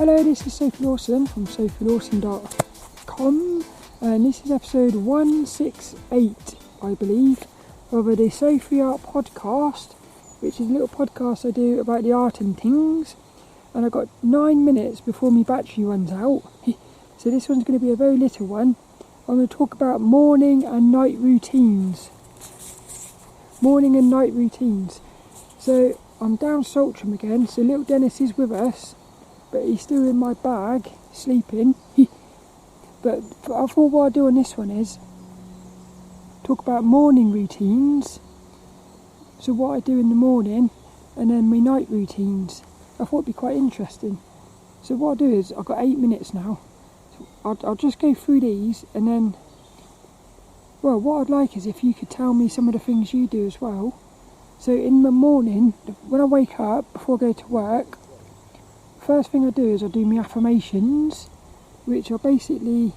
Hello, this is Sophie Lawson from sophielawson.com, and this is episode 168, I believe, of the Sophie Art podcast, which is a little podcast I do about the art and things. And I've got 9 minutes before my battery runs out, so this one's going to be a very little one. I'm going to talk about morning and night routines. Morning and night routines. So I'm down Saltram again, so little Dennis is with us, but he's still in my bag, sleeping. But I thought what I'd do on this one is talk about morning routines. So what I do in the morning, and then my night routines. I thought it'd be quite interesting. So what I'll do is, I've got 8 minutes now. So I'll just go through these, and then, well, what I'd like is if you could tell me some of the things you do as well. So in the morning, when I wake up, before I go to work, first thing I do is I do my affirmations, which are basically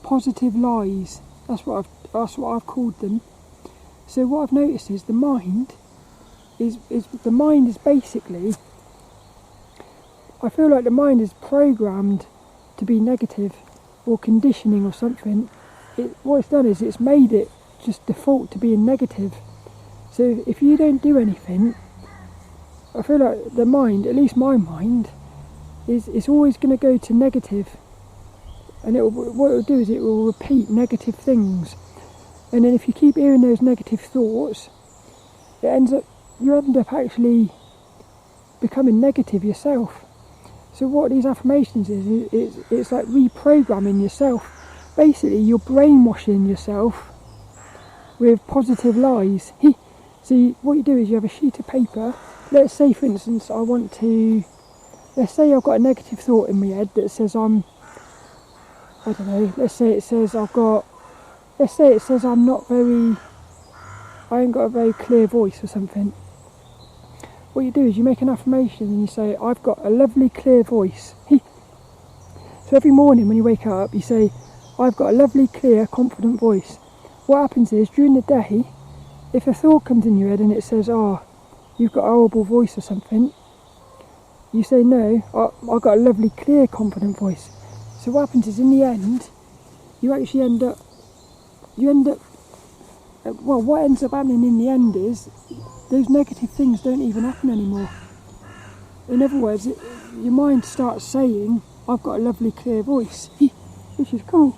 positive lies. That's what I've called them. So what I've noticed is the mind is basically, I feel like the mind is programmed to be negative, or conditioning or something. What it's done is it's made it just default to being negative. So if you don't do anything, I feel like the mind, at least my mind, is always going to go to negative. And what it'll do is it will repeat negative things. And then if you keep hearing those negative thoughts, you end up actually becoming negative yourself. So what these affirmations is, it's like reprogramming yourself. Basically, you're brainwashing yourself with positive lies. So what you do is you have a sheet of paper. Let's say, for instance, let's say I've got a negative thought in my head that says I ain't got a very clear voice or something. What you do is you make an affirmation and you say, I've got a lovely clear voice. So every morning when you wake up, you say, I've got a lovely, clear, confident voice. What happens is, during the day, if a thought comes in your head and it says, you've got a horrible voice or something, you say, no, I've got a lovely, clear, confident voice. So what happens is, in the end, you actually what ends up happening in the end is, those negative things don't even happen anymore. In other words, your mind starts saying, I've got a lovely, clear voice, which is cool.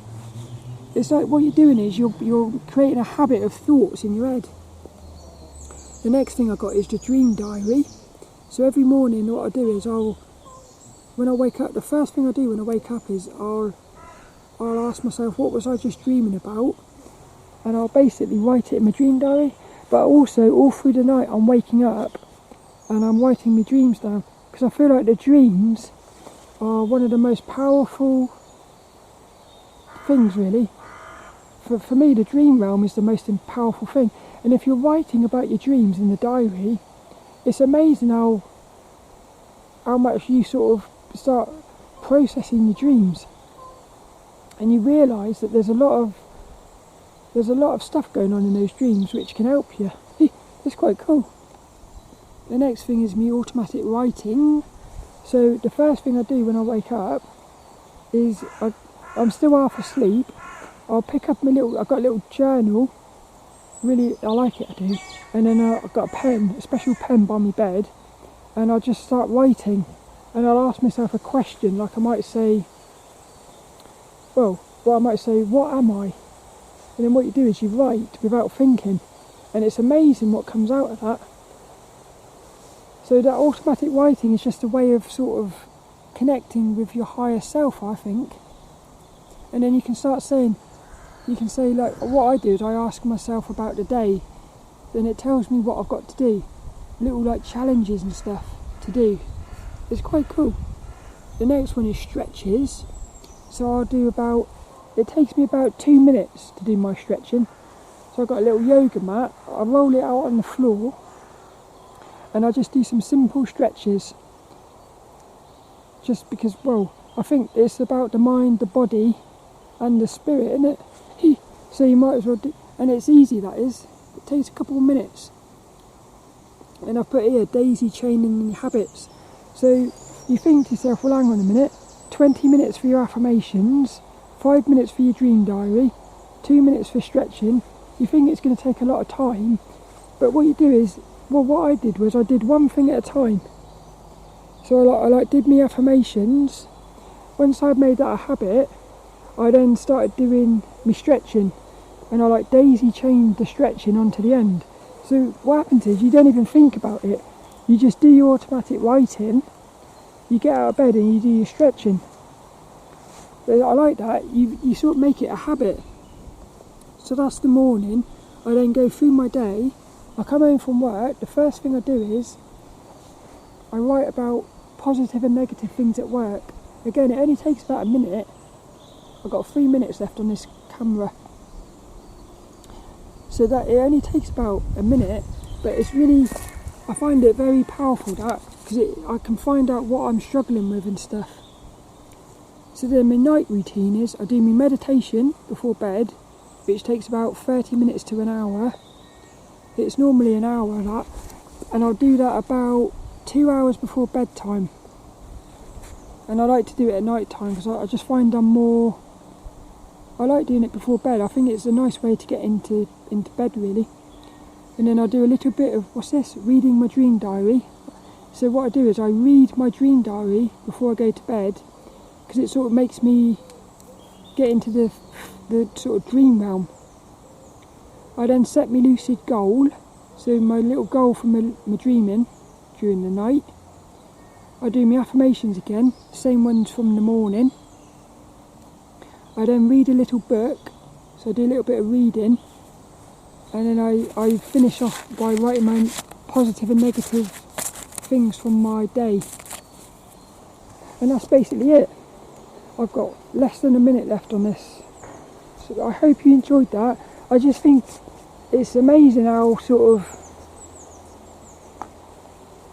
It's like what you're doing is you're creating a habit of thoughts in your head. The next thing I got is the dream diary. So every morning what I do is when I wake up, the first thing I do when I wake up is I'll ask myself, what was I just dreaming about? And I'll basically write it in my dream diary. But also, all through the night, I'm waking up and I'm writing my dreams down, because I feel like the dreams are one of the most powerful things, really. For me, the dream realm is the most powerful thing. And if you're writing about your dreams in the diary, it's amazing how much you sort of start processing your dreams, and you realise that there's a lot of stuff going on in those dreams which can help you. It's quite cool. The next thing is me automatic writing. So the first thing I do when I wake up is I'm still half asleep. I'll pick up I've got a little journal. Really, I like it, I do. And then I've got a special pen by my bed, and I'll just start writing. And I'll ask myself a question, like I might say, what am I? And then what you do is you write without thinking, and it's amazing what comes out of that. So that automatic writing is just a way of sort of connecting with your higher self, I think. And then you can start saying, like, what I do is I ask myself about the day, then it tells me what I've got to do, little like challenges and stuff to do. It's quite cool. The next one is stretches. So it takes me about 2 minutes to do my stretching. So I've got a little yoga mat, I roll it out on the floor, and I just do some simple stretches. Just because, I think it's about the mind, the body, and the spirit, isn't it? So you might as well do, and it's easy, that is. It takes a couple of minutes. And I've put here, daisy chaining habits. So you think to yourself, well, hang on a minute, 20 minutes for your affirmations, 5 minutes for your dream diary, 2 minutes for stretching. You think it's going to take a lot of time, but what you do is, well, what I did was I did one thing at a time. So I did my affirmations. Once I'd made that a habit, I then started doing my stretching, and I daisy chained the stretching onto the end. So what happens is you don't even think about it. You just do your automatic writing, you get out of bed and you do your stretching. But I like that, you sort of make it a habit. So that's the morning. I then go through my day. I come home from work, the first thing I do is I write about positive and negative things at work. Again, it only takes about a minute. I've got 3 minutes left on this camera. So that it only takes about a minute, but it's really, I find it very powerful that, because I can find out what I'm struggling with and stuff. So then my night routine is I do my meditation before bed, which takes about 30 minutes to an hour. It's normally an hour that, and I'll do that about 2 hours before bedtime. And I like to do it at night time because I just find I like doing it before bed. I think it's a nice way to get into bed really. And then I do a little bit of, reading my dream diary. So what I do is I read my dream diary before I go to bed, because it sort of makes me get into the sort of dream realm. I then set my lucid goal, so my little goal for my dreaming during the night. I do my affirmations again, same ones from the morning. I then read a little book, so I do a little bit of reading, and then I finish off by writing my positive and negative things from my day. And that's basically it. I've got less than a minute left on this. So I hope you enjoyed that. I just think it's amazing how sort of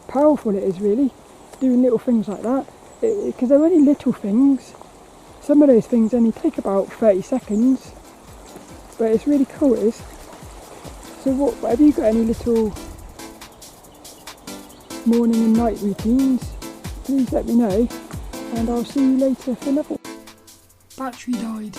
powerful it is really, doing little things like that. Because they're only little things. Some of those things only take about 30 seconds. But it's really cool, it is. So have you got any little morning and night routines? Please let me know. And I'll see you later for another. Battery died.